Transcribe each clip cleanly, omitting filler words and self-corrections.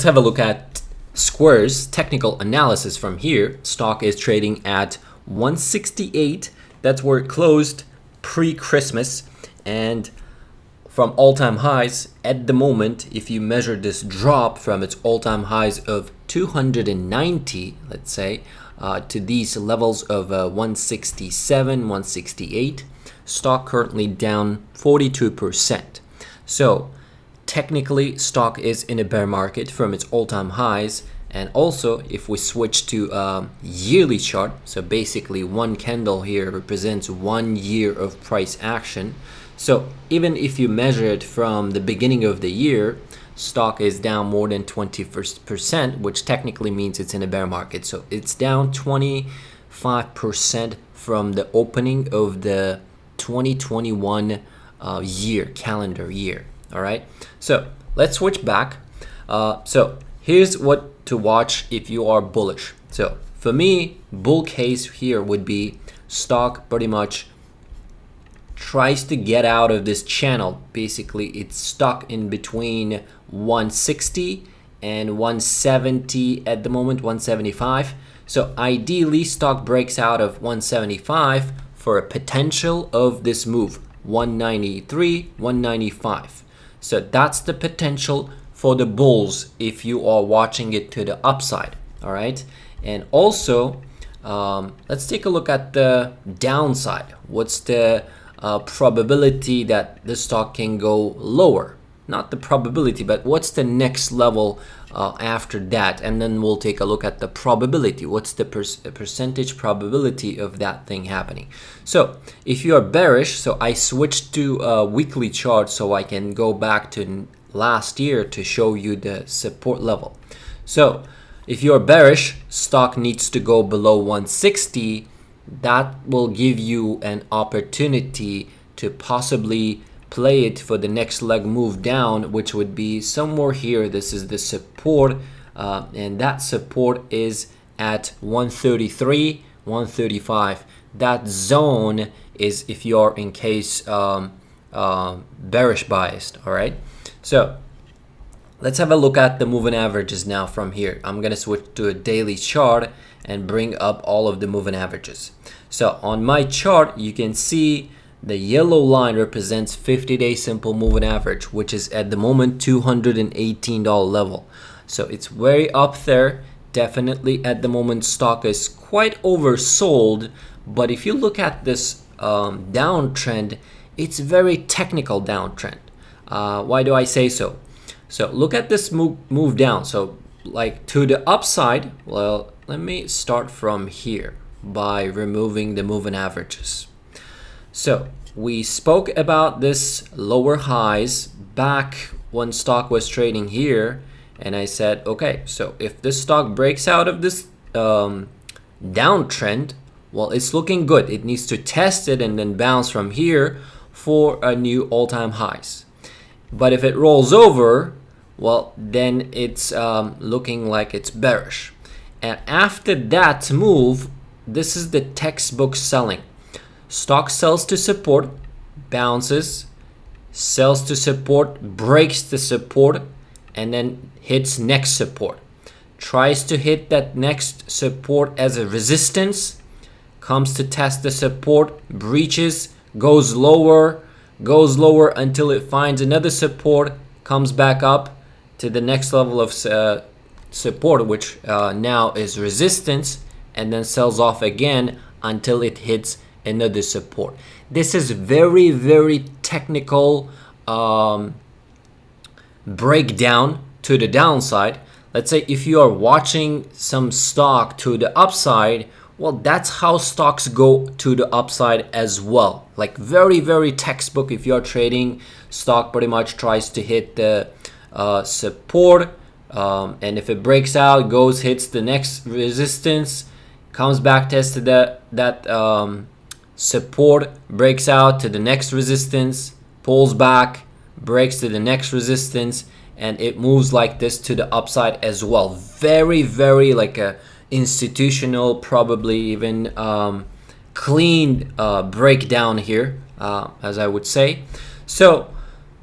let's have a look at Square's technical analysis from here. Stock is trading at 168. That's where it closed pre-Christmas, and from all-time highs at the moment, if you measure this drop from its all-time highs of 290, let's say, to these levels of 167, 168, stock currently down 42%. So technically stock is in a bear market from its all-time highs. And also, if we switch to a yearly chart, so basically one candle here represents 1 year of price action. So even if you measure it from the beginning of the year, stock is down more than 20%, which technically means it's in a bear market. So it's down 25% from the opening of the 2021 calendar year. All right. So let's switch back. So here's what to watch if you are bullish. So for me, bull case here would be stock pretty much tries to get out of this channel. Basically, it's stuck in between 160 and 170 at the moment, 175. So ideally, stock breaks out of 175 for a potential of this move, 193, 195. So that's the potential for the bulls if you are watching it to the upside. All right. And also, let's take a look at the downside. What's the probability that the stock can go lower? Not the probability, but what's the next level after that? And then we'll take a look at the probability. What's the percentage probability of that thing happening? So if you are bearish, so I switched to a weekly chart so I can go back to last year to show you the support level. So if you're bearish, stock needs to go below 160. That will give you an opportunity to possibly play it for the next leg move down, which would be somewhere here. This is the support, and that support is at 133, 135. That zone is if you're in case bearish biased. All right. So let's have a look at the moving averages now from here. I'm going to switch to a daily chart and bring up all of the moving averages. So on my chart, you can see the yellow line represents 50-day simple moving average, which is at the moment $218 level. So it's very up there. Definitely at the moment, stock is quite oversold. But if you look at this downtrend, it's very technical downtrend. Why do I say so? So look at this move down. So like to the upside, well, let me start from here by removing the moving averages. So we spoke about this lower highs back when stock was trading here, and I said, okay, so if this stock breaks out of this downtrend, well, it's looking good. It needs to test it and then bounce from here for a new all-time highs. But if it rolls over, well, then it's looking like it's bearish. And after that move, this is the textbook selling. Stock sells to support, bounces, sells to support, breaks the support, and then hits next support. Tries to hit that next support as a resistance, comes to test the support, breaches, goes lower until it finds another support, comes back up to the next level of support, which now is resistance, and then sells off again until it hits another support. This is very, very technical breakdown to the downside. Let's say if you are watching some stock to the upside, well, that's how stocks go to the upside as well. Like very, very textbook. If you're trading, stock pretty much tries to hit the support, and if it breaks out, goes, hits the next resistance, comes back, tests that support, breaks out to the next resistance, pulls back, breaks to the next resistance, and it moves like this to the upside as well. Very, very like a institutional, probably even clean breakdown here, as I would say. So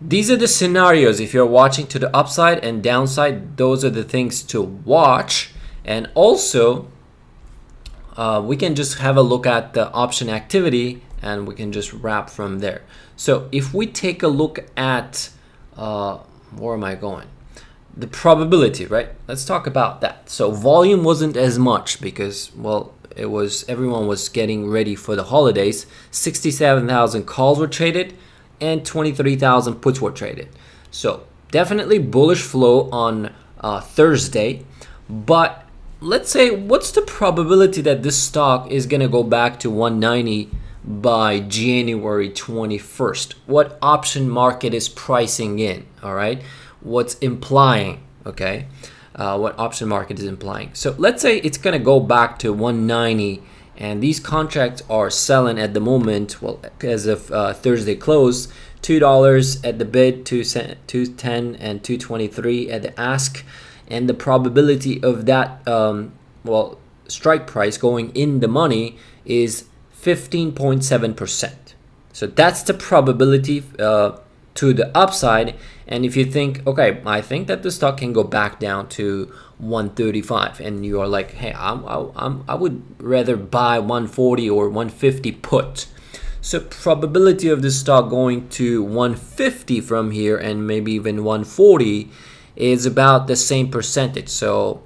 these are the scenarios. If you're watching to the upside and downside, those are the things to watch. And also, we can just have a look at the option activity and we can just wrap from there. So if we take a look at, where am I going? The probability, right? Let's talk about that. So volume wasn't as much because, well, everyone was getting ready for the holidays. 67,000 calls were traded and 23,000 puts were traded. So definitely bullish flow on Thursday. But let's say, what's the probability that this stock is going to go back to 190 by January 21st? What option market is pricing in? All right. What's implying? Okay. What option market is implying? So let's say it's going to go back to 190 and these contracts are selling at the moment, well, as of Thursday close, $2 at the bid, 210 and 223 at the ask. And the probability of that, well, strike price going in the money is 15.7%. So that's the probability to the upside. And if you think, okay, I think that the stock can go back down to 135, and you are like, hey, I would rather buy 140 or 150 put. So probability of this stock going to 150 from here and maybe even 140 is about the same percentage. So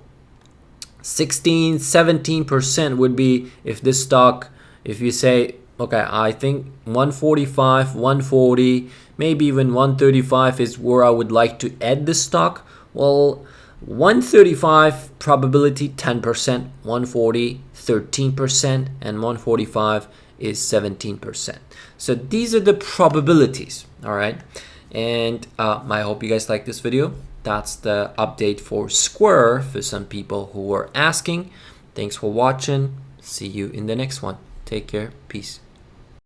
16-17% would be if this stock, if you say, okay, I think 145, 140, maybe even 135 is where I would like to add this stock. Well, 135 probability 10%, 140 13%, and 145 is 17%. So these are the probabilities. All right, and I hope you guys like this video. That's the update for Square for some people who were asking. Thanks for watching. See you in the next one. Take care. Peace.